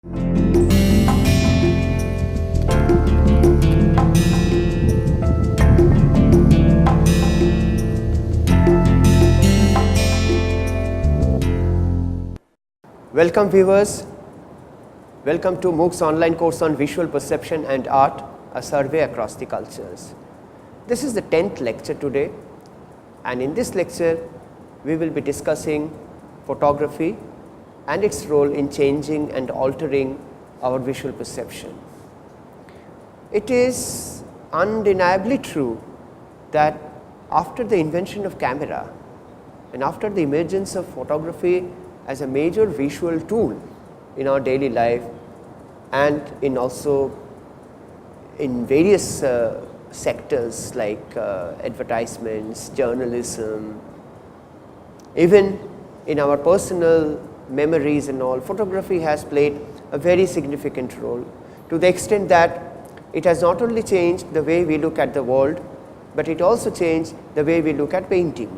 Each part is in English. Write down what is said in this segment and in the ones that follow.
Welcome viewers, welcome to MOOC's online course on Visual Perception and Art, a survey across the cultures. This is the 10th lecture today, and in this lecture we will be discussing photography and its role in changing and altering our visual perception. It is undeniably true that after the invention of camera and after the emergence of photography as a major visual tool in our daily life and in also in various sectors like advertisements, journalism, even in our personal memories and all, photography has played a very significant role, to the extent that it has not only changed the way we look at the world, but it also changed the way we look at painting,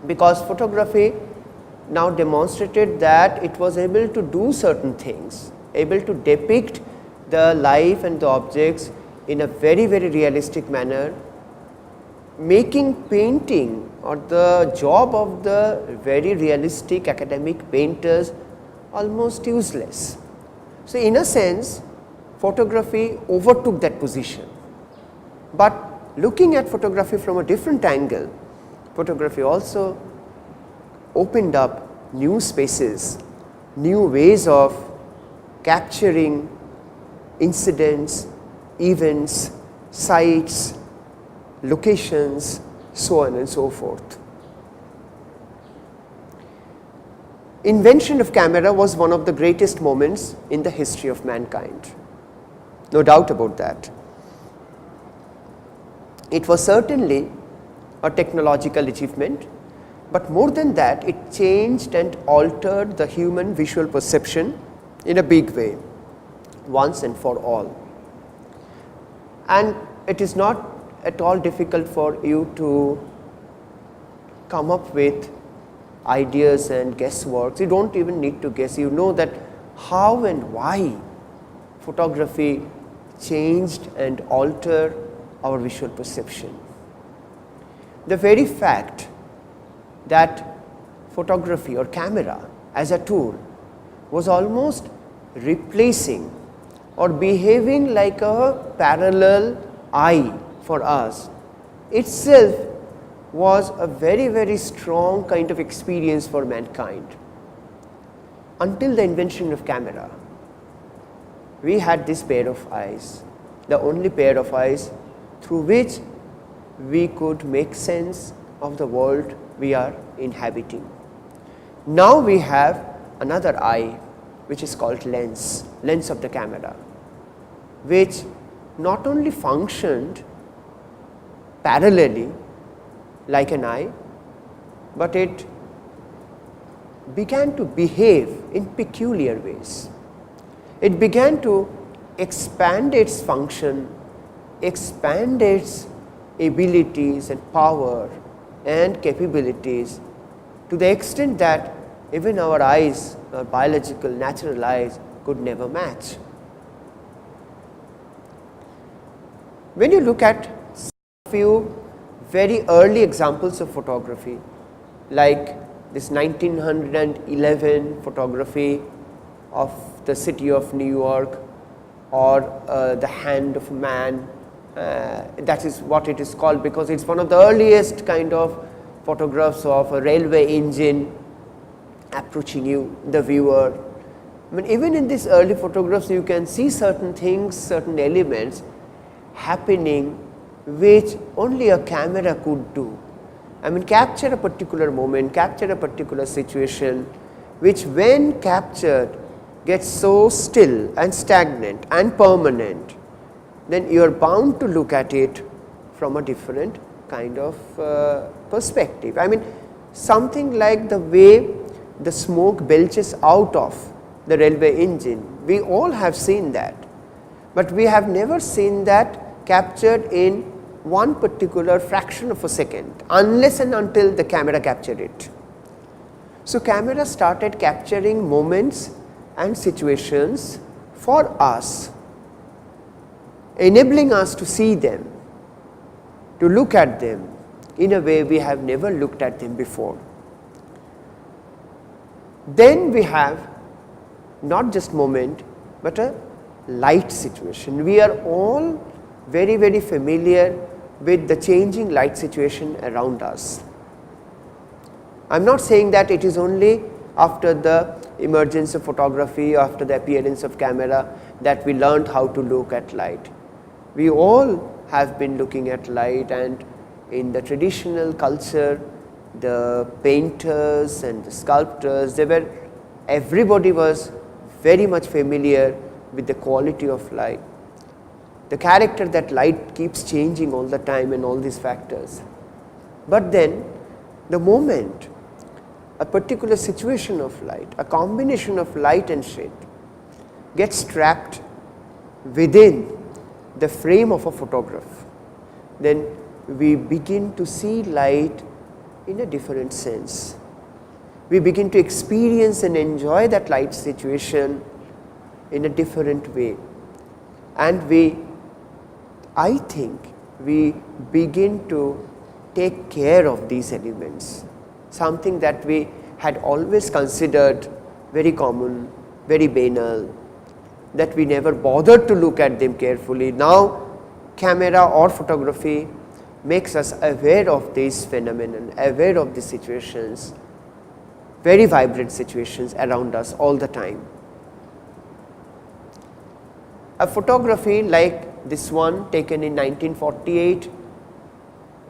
because photography now demonstrated that it was able to do certain things, able to depict the life and the objects in a very, very realistic manner, making painting or the job of the very realistic academic painters almost useless. So, in a sense, photography overtook that position, but looking at photography from a different angle, photography also opened up new spaces, new ways of capturing incidents, events, sites, locations, so on and so forth. Invention of camera was one of the greatest moments in the history of mankind, no doubt about that. It was certainly a technological achievement, but more than that, it changed and altered the human visual perception in a big way, once and for all. And it is not at all difficult for you to come up with ideas and guessworks. You do not even need to guess, you know that how and why photography changed and altered our visual perception. The very fact that photography or camera as a tool was almost replacing or behaving like a parallel eye for us itself was a very, very strong kind of experience for mankind. Until the invention of camera, we had this pair of eyes, the only pair of eyes through which we could make sense of the world we are inhabiting. Now we have another eye, which is called lens of the camera, which not only functioned parallelly like an eye, but it began to behave in peculiar ways. It began to expand its function, expand its abilities and power and capabilities to the extent that even our eyes, our biological natural eyes, could never match. When you look at a few very early examples of photography, like this 1911 photography of the city of New York, or the hand of man, that is what it is called because it is one of the earliest kind of photographs of a railway engine approaching you, the viewer. I mean, even in these early photographs you can see certain things, certain elements happening which only a camera could do. I mean, capture a particular moment, capture a particular situation, which when captured gets so still and stagnant and permanent, then you are bound to look at it from a different kind of perspective. I mean, something like the way the smoke belches out of the railway engine, we all have seen that, but we have never seen that captured in one particular fraction of a second, unless and until the camera captured it. So, camera started capturing moments and situations for us, enabling us to see them, to look at them in a way we have never looked at them before. Then we have not just moment, but a light situation. We are all very familiar with the changing light situation around us. I am not saying that it is only after the emergence of photography, after the appearance of camera, that we learned how to look at light. We all have been looking at light, and in the traditional culture, the painters and the sculptors, everybody was very much familiar with the quality of light, the character that light keeps changing all the time, and all these factors. But then the moment a particular situation of light, a combination of light and shade gets trapped within the frame of a photograph, then we begin to see light in a different sense. We begin to experience and enjoy that light situation in a different way, and I think we begin to take care of these elements, something that we had always considered very common, very banal, that we never bothered to look at them carefully. Now camera or photography makes us aware of these phenomenon, aware of these situations, very vibrant situations around us all the time. A photography like this one, taken in 1948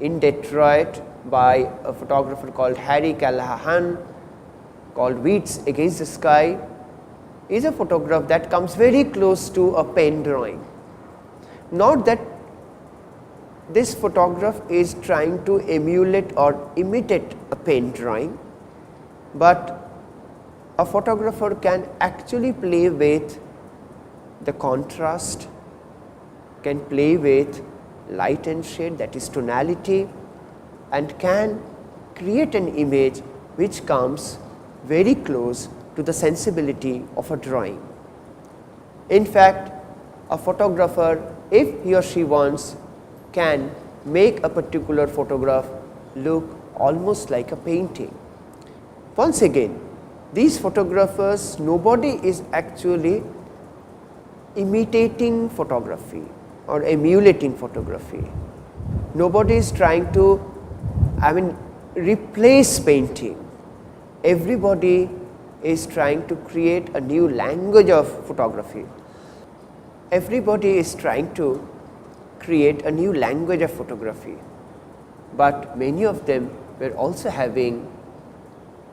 in Detroit by a photographer called Harry Callahan, called Weeds Against the Sky, is a photograph that comes very close to a pen drawing. Not that this photograph is trying to emulate or imitate a pen drawing, but a photographer can actually play with the contrast, can play with light and shade, that is tonality, and can create an image which comes very close to the sensibility of a drawing. In fact, a photographer, if he or she wants, can make a particular photograph look almost like a painting. Once again, these photographers, nobody is actually imitating photography or emulating photography. Nobody is trying to, replace painting. Everybody is trying to create a new language of photography. Everybody is trying to create a new language of photography, but many of them were also having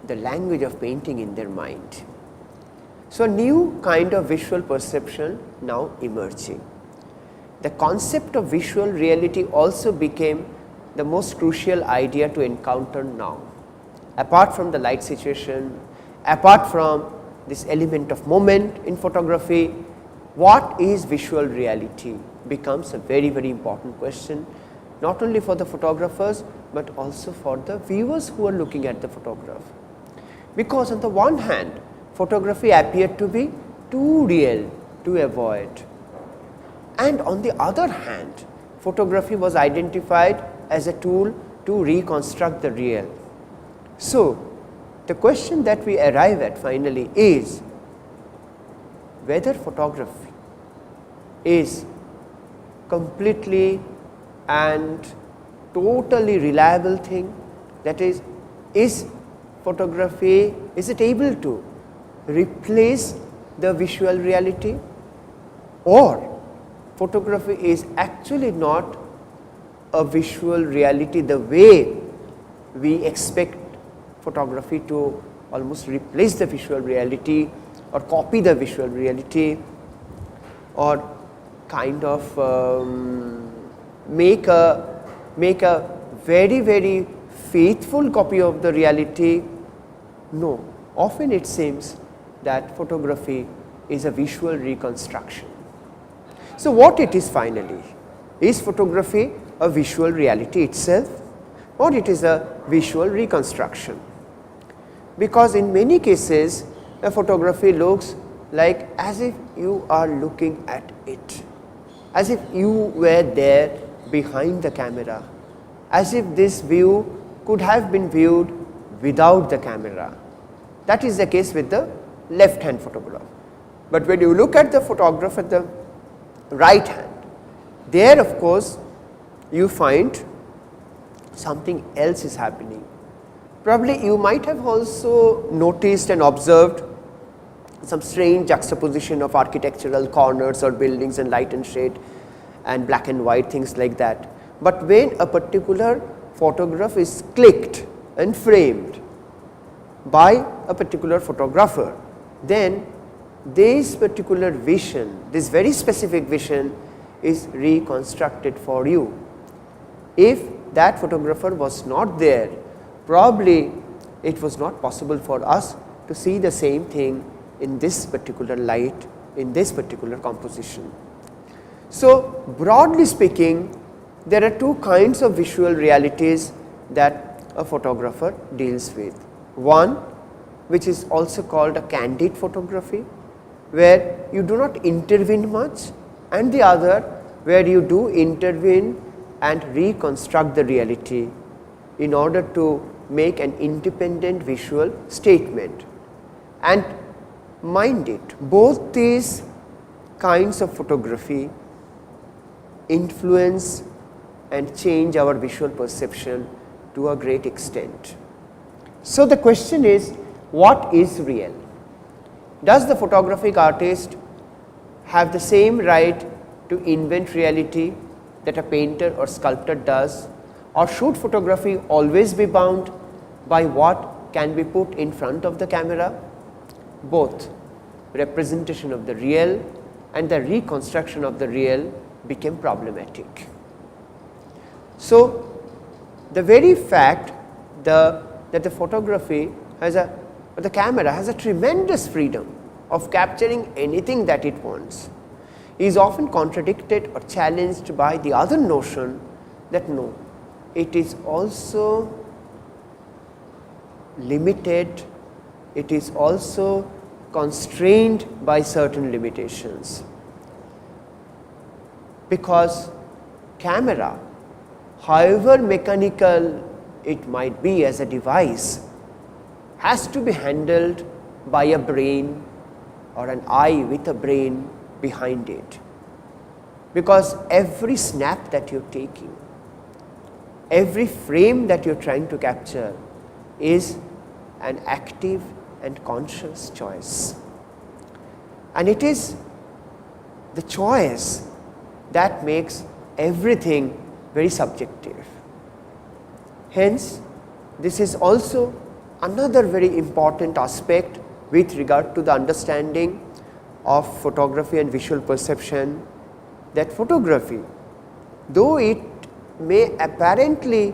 the language of painting in their mind. So, a new kind of visual perception now emerging. The concept of visual reality also became the most crucial idea to encounter now. Apart from the light situation, apart from this element of moment in photography, what is visual reality becomes a very important question, not only for the photographers, but also for the viewers who are looking at the photograph. Because on the one hand, photography appeared to be too real to avoid, and on the other hand, photography was identified as a tool to reconstruct the real. So, the question that we arrive at finally is whether photography is completely and totally reliable thing, that is photography, is it able to replace the visual reality, or photography is actually not a visual reality the way we expect photography to almost replace the visual reality or copy the visual reality, or kind of make a very faithful copy of the reality. No, often it seems that photography is a visual reconstruction. So, what it is finally? Is photography a visual reality itself, or it is a visual reconstruction? Because in many cases a photography looks like as if you are looking at it, as if you were there behind the camera, as if this view could have been viewed without the camera. That is the case with the left hand photograph. But when you look at the photograph at the right hand, there of course you find something else is happening. Probably you might have also noticed and observed some strange juxtaposition of architectural corners or buildings and light and shade and black and white, things like that. But when a particular photograph is clicked and framed by a particular photographer, then this particular vision, this very specific vision is reconstructed for you. If that photographer was not there, probably it was not possible for us to see the same thing in this particular light, in this particular composition. So, broadly speaking, there are two kinds of visual realities that a photographer deals with. One, which is also called a candid photography, where you do not intervene much, and the other where you do intervene and reconstruct the reality in order to make an independent visual statement. And mind it, both these kinds of photography influence and change our visual perception to a great extent. So, the question is, what is real? Does the photographic artist have the same right to invent reality that a painter or sculptor does, or should photography always be bound by what can be put in front of the camera? Both representation of the real and the reconstruction of the real became problematic. So, the very fact that the photography has the camera has a tremendous freedom of capturing anything that it wants is often contradicted or challenged by the other notion that no, it is also limited, it is also constrained by certain limitations, because camera, however mechanical it might be as a device, has to be handled by a brain or an eye with a brain behind it, because every snap that you are taking, every frame that you are trying to capture is an active and conscious choice, and it is the choice that makes everything very subjective. Hence, this is also another very important aspect with regard to the understanding of photography and visual perception, that photography, though it may apparently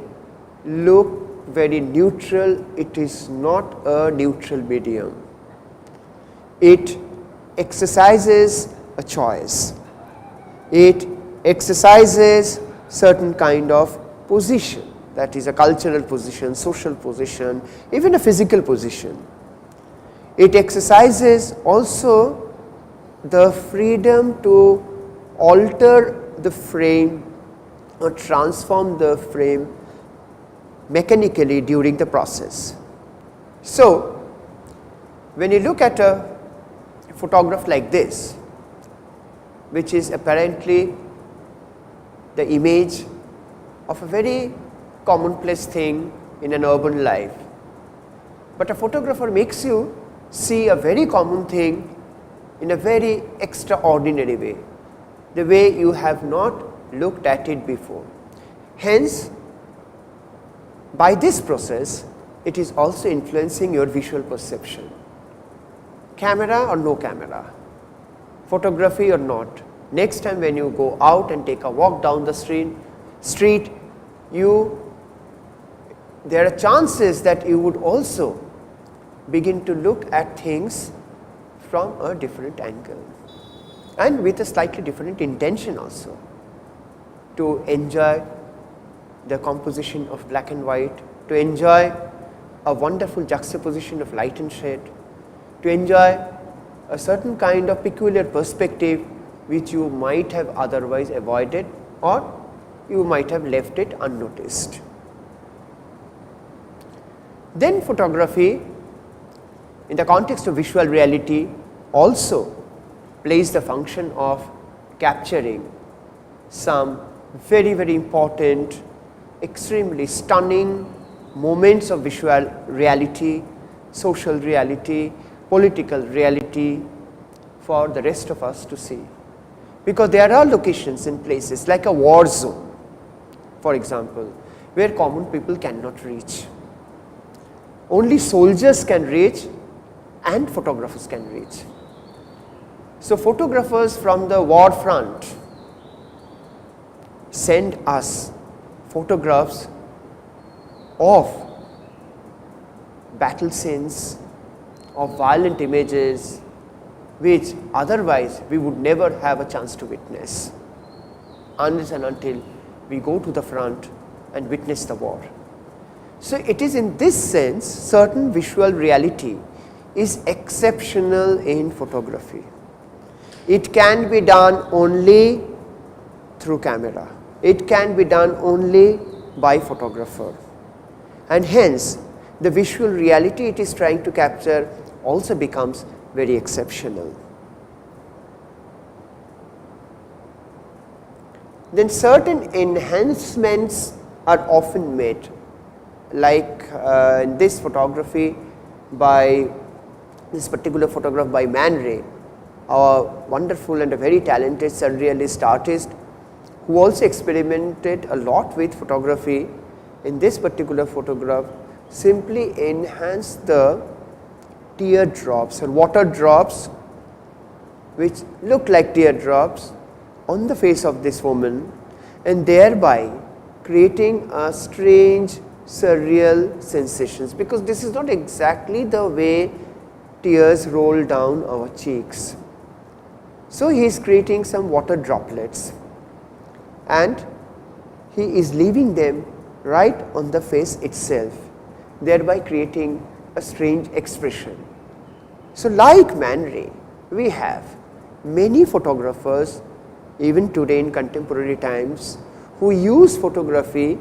look very neutral, it is not a neutral medium. It exercises a choice, it exercises certain kind of position, that is a cultural position, social position, even a physical position. It exercises also the freedom to alter the frame or transform the frame mechanically during the process. So, when you look at a photograph like this, which is apparently the image of a very commonplace thing in an urban life, but a photographer makes you see a very common thing in a very extraordinary way, the way you have not looked at it before. Hence, by this process, it is also influencing your visual perception. Camera or no camera, photography or not, next time when you go out and take a walk down the street, there are chances that you would also begin to look at things from a different angle and with a slightly different intention also, to enjoy the composition of black and white, to enjoy a wonderful juxtaposition of light and shade, to enjoy a certain kind of peculiar perspective which you might have otherwise avoided, or you might have left it unnoticed. Then photography in the context of visual reality also plays the function of capturing some very important, extremely stunning moments of visual reality, social reality, political reality for the rest of us to see. Because there are locations and places like a war zone, for example, where common people cannot reach. Only soldiers can reach and photographers can reach. So photographers from the war front send us photographs of battle scenes, of violent images, which otherwise we would never have a chance to witness unless and until we go to the front and witness the war. So it is in this sense certain visual reality is exceptional in photography. It can be done only through camera. It can be done only by photographer, and hence the visual reality it is trying to capture also becomes very exceptional. Then certain enhancements are often made, like in this photography by this particular photograph by Man Ray, a wonderful and a very talented surrealist artist who also experimented a lot with photography. In this particular photograph simply enhanced the teardrops or water drops which look like teardrops on the face of this woman, and thereby creating a strange surreal sensations, because this is not exactly the way tears roll down our cheeks. So he is creating some water droplets and he is leaving them right on the face itself, thereby creating a strange expression. So like Man Ray, we have many photographers even today in contemporary times who use photography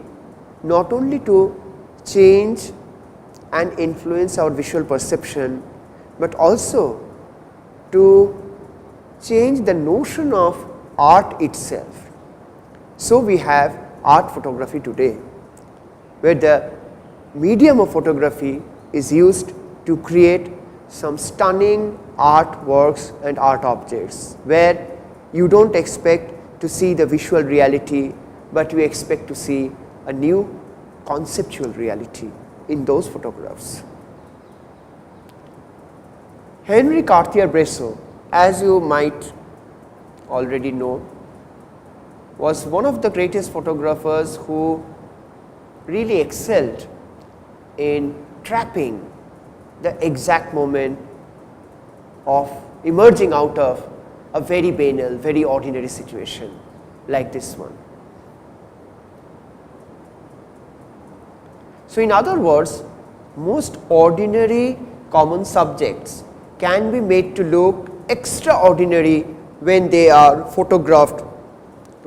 not only to change and influence our visual perception, but also to change the notion of art itself. So we have art photography today, where the medium of photography is used to create some stunning artworks and art objects, where you do not expect to see the visual reality, but you expect to see a new conceptual reality in those photographs. Henri Cartier-Bresson, as you might already know, was one of the greatest photographers who really excelled in trapping the exact moment of emerging out of a very banal, very ordinary situation like this one. So in other words, most ordinary common subjects can be made to look extraordinary when they are photographed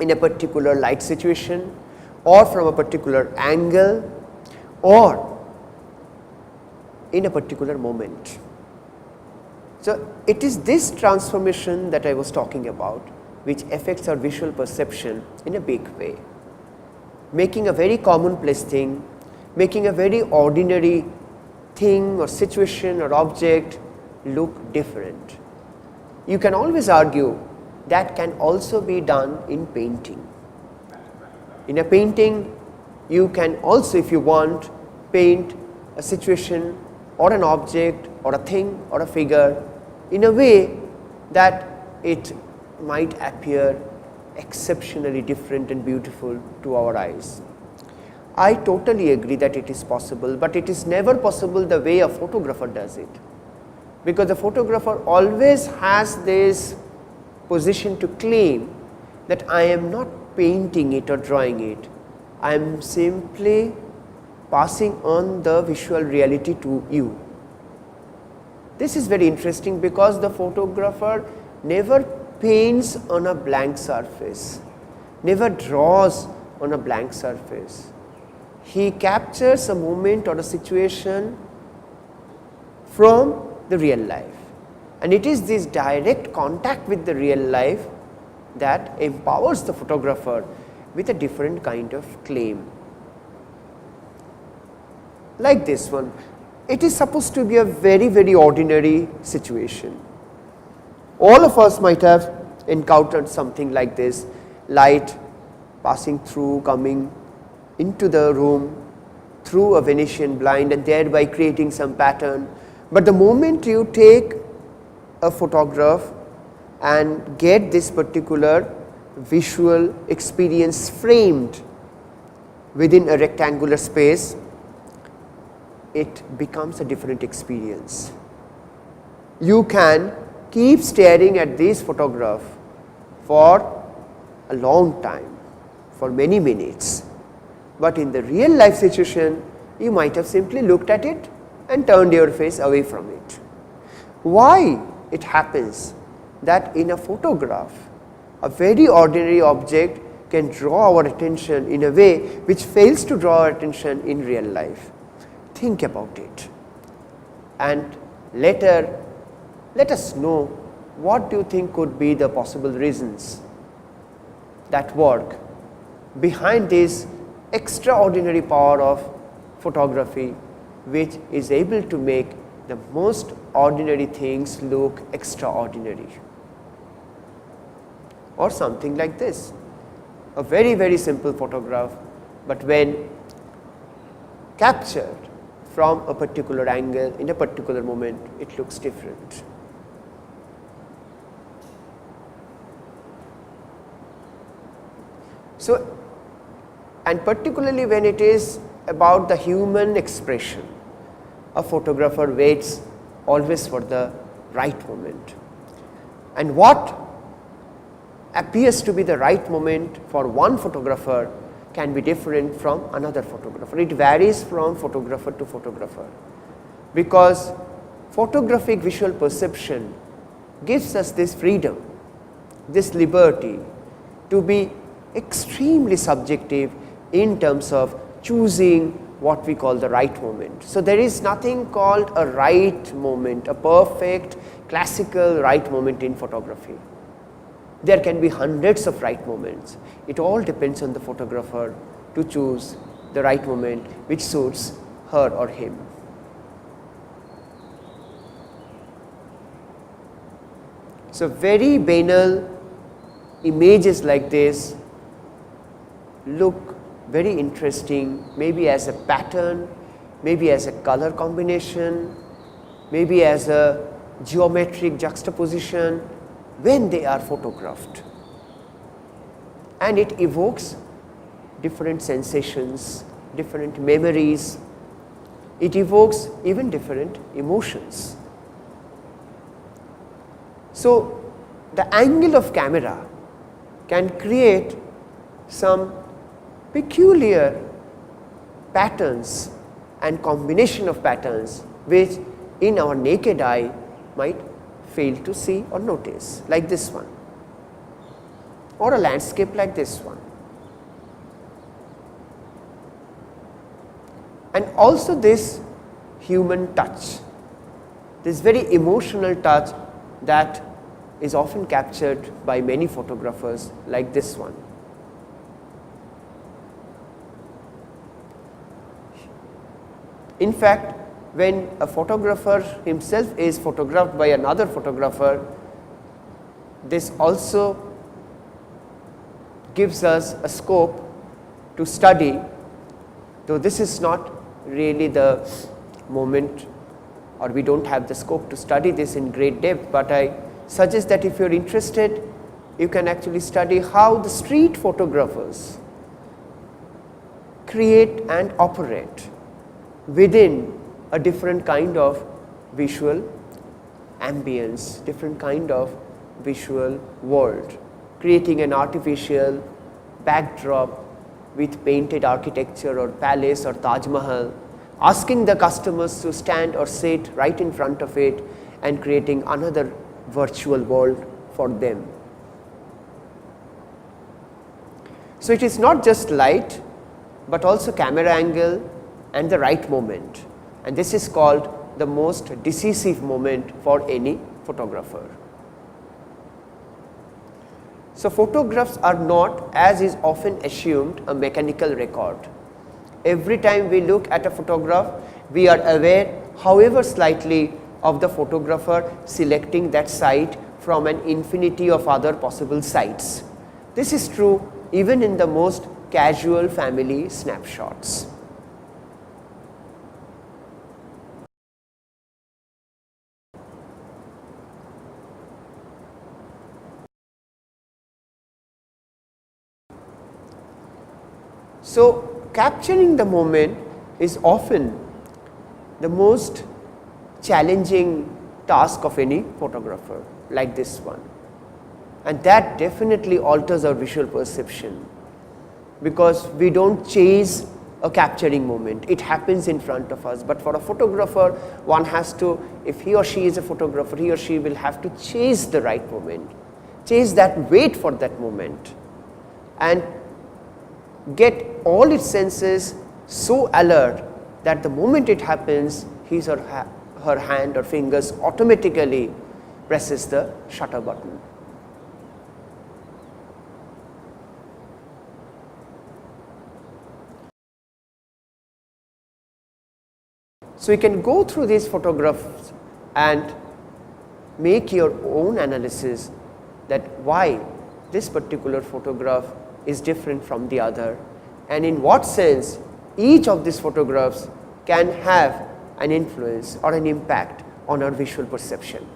in a particular light situation or from a particular angle or in a particular moment. So it is this transformation that I was talking about which affects our visual perception in a big way, making a very commonplace thing, making a very ordinary thing or situation or object look different. You can always argue that can also be done in painting. In a painting, you can also, if you want, paint a situation or an object or a thing or a figure in a way that it might appear exceptionally different and beautiful to our eyes. I totally agree that it is possible, but it is never possible the way a photographer does it, because the photographer always has this position to claim that I am not painting it or drawing it, I am simply passing on the visual reality to you. This is very interesting because the photographer never paints on a blank surface, never draws on a blank surface. He captures a moment or a situation from the real life, and it is this direct contact with the real life that empowers the photographer with a different kind of claim. Like this one, it is supposed to be a very ordinary situation. All of us might have encountered something like this: light passing through, coming into the room through a Venetian blind and thereby creating some pattern. But the moment you take a photograph and get this particular visual experience framed within a rectangular space, it becomes a different experience. You can keep staring at this photograph for a long time, for many minutes, but in the real life situation you might have simply looked at it and turned your face away from it. Why it happens that in a photograph a very ordinary object can draw our attention in a way which fails to draw our attention in real life? Think about it, and later let us know what do you think could be the possible reasons that work behind this extraordinary power of photography, which is able to make the most ordinary things look extraordinary. Or something like this, a very simple photograph, but when captured from a particular angle in a particular moment, it looks different. So, and particularly when it is about the human expression, a photographer waits always for the right moment, and what appears to be the right moment for one photographer can be different from another photographer. It varies from photographer to photographer, because photographic visual perception gives us this freedom, this liberty to be extremely subjective in terms of choosing what we call the right moment. So, there is nothing called a right moment, a perfect classical right moment in photography. There can be hundreds of right moments. It all depends on the photographer to choose the right moment which suits her or him. So, very banal images like this look very interesting, maybe as a pattern, maybe as a color combination, maybe as a geometric juxtaposition when they are photographed, and it evokes different sensations, different memories, it evokes even different emotions. So, the angle of camera can create some peculiar patterns and combination of patterns which in our naked eye might fail to see or notice, like this one, or a landscape like this one. And also this human touch, this very emotional touch that is often captured by many photographers, like this one. In fact, when a photographer himself is photographed by another photographer, this also gives us a scope to study, though this is not really the moment, or we do not have the scope to study this in great depth, but I suggest that if you are interested, you can actually study how the street photographers create and operate within a different kind of visual ambience, different kind of visual world, creating an artificial backdrop with painted architecture or palace or Taj Mahal, asking the customers to stand or sit right in front of it and creating another virtual world for them. So it is not just light, but also camera angle and the right moment, and this is called the most decisive moment for any photographer. So photographs are not, as is often assumed, a mechanical record. Every time we look at a photograph, we are aware, however slightly, of the photographer selecting that site from an infinity of other possible sites. This is true even in the most casual family snapshots. So capturing the moment is often the most challenging task of any photographer, like this one, and that definitely alters our visual perception, because we don't chase a capturing moment, it happens in front of us. But for a photographer, one has to, if he or she is a photographer, he or she will have to chase the right moment, chase that, wait for that moment, and get all its senses so alert that the moment it happens, his or her hand or fingers automatically presses the shutter button. So you can go through these photographs and make your own analysis that why this particular photograph is different from the other, and in what sense each of these photographs can have an influence or an impact on our visual perception.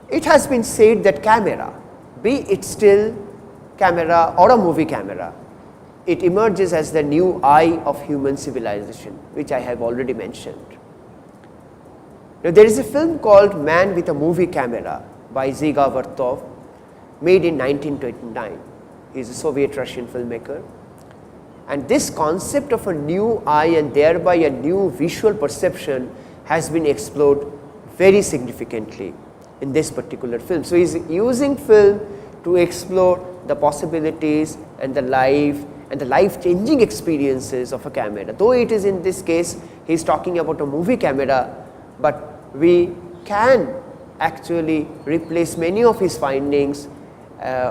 It has been said that camera, be it still camera or a movie camera, it emerges as the new eye of human civilization, which I have already mentioned. Now, there is a film called Man with a Movie Camera by Dziga Vertov, made in 1929. He is a Soviet-Russian filmmaker, and this concept of a new eye and thereby a new visual perception has been explored very significantly in this particular film. So he is using film to explore the possibilities and the life-changing experiences of a camera. Though it is, in this case, he is talking about a movie camera, but we can actually replace many of his findings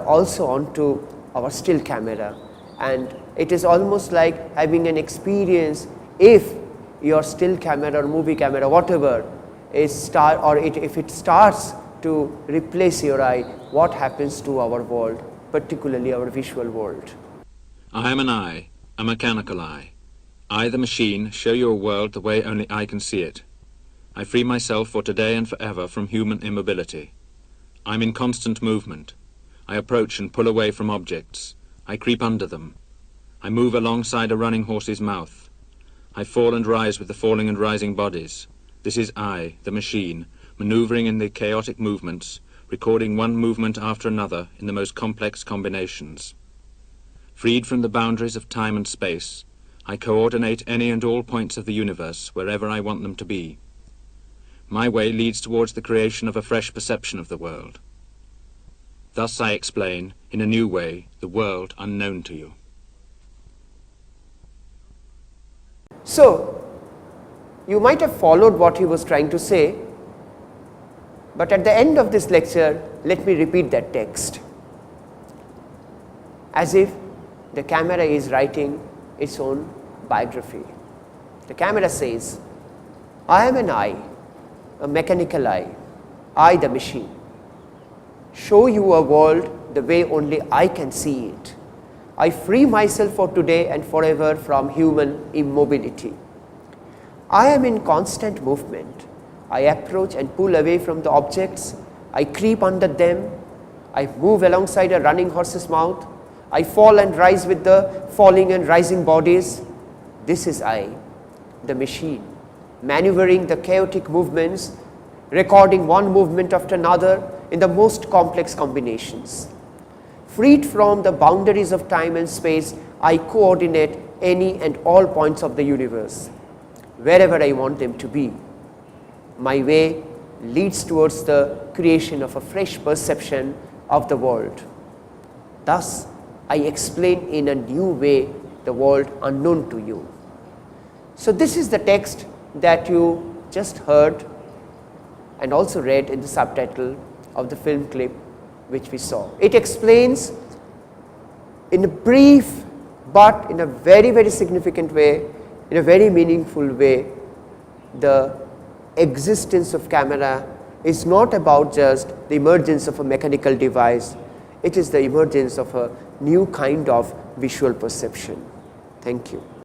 also onto our still camera, and it is almost like having an experience if your still camera or movie camera, whatever, is if it starts to replace your eye, what happens to our world, particularly our visual world. I am an eye, a mechanical eye. I, the machine, show you a world the way only I can see it. I free myself for today and forever from human immobility. I'm in constant movement. I approach and pull away from objects. I creep under them. I move alongside a running horse's mouth. I fall and rise with the falling and rising bodies. This is I, the machine, maneuvering in the chaotic movements, recording one movement after another in the most complex combinations. Freed from the boundaries of time and space, I coordinate any and all points of the universe wherever I want them to be. My way leads towards the creation of a fresh perception of the world. Thus I explain, in a new way, the world unknown to you. So, you might have followed what he was trying to say, but at the end of this lecture, let me repeat that text, as if the camera is writing its own biography. The camera says, I am an eye, a mechanical eye, I the machine. Show you a world the way only I can see it. I free myself for today and forever from human immobility. I am in constant movement. I approach and pull away from the objects. I creep under them. I move alongside a running horse's mouth. I fall and rise with the falling and rising bodies. This is I, the machine, maneuvering the chaotic movements, recording one movement after another in the most complex combinations. Freed from the boundaries of time and space, I coordinate any and all points of the universe, wherever I want them to be. my way leads towards the creation of a fresh perception of the world. Thus, I explain in a new way the world unknown to you. So, this is the text that you just heard and also read in the subtitle of the film clip which we saw. It explains in a brief but in a very, very significant way, in a very meaningful way, the existence of camera is not about just the emergence of a mechanical device, it is the emergence of a new kind of visual perception. Thank you.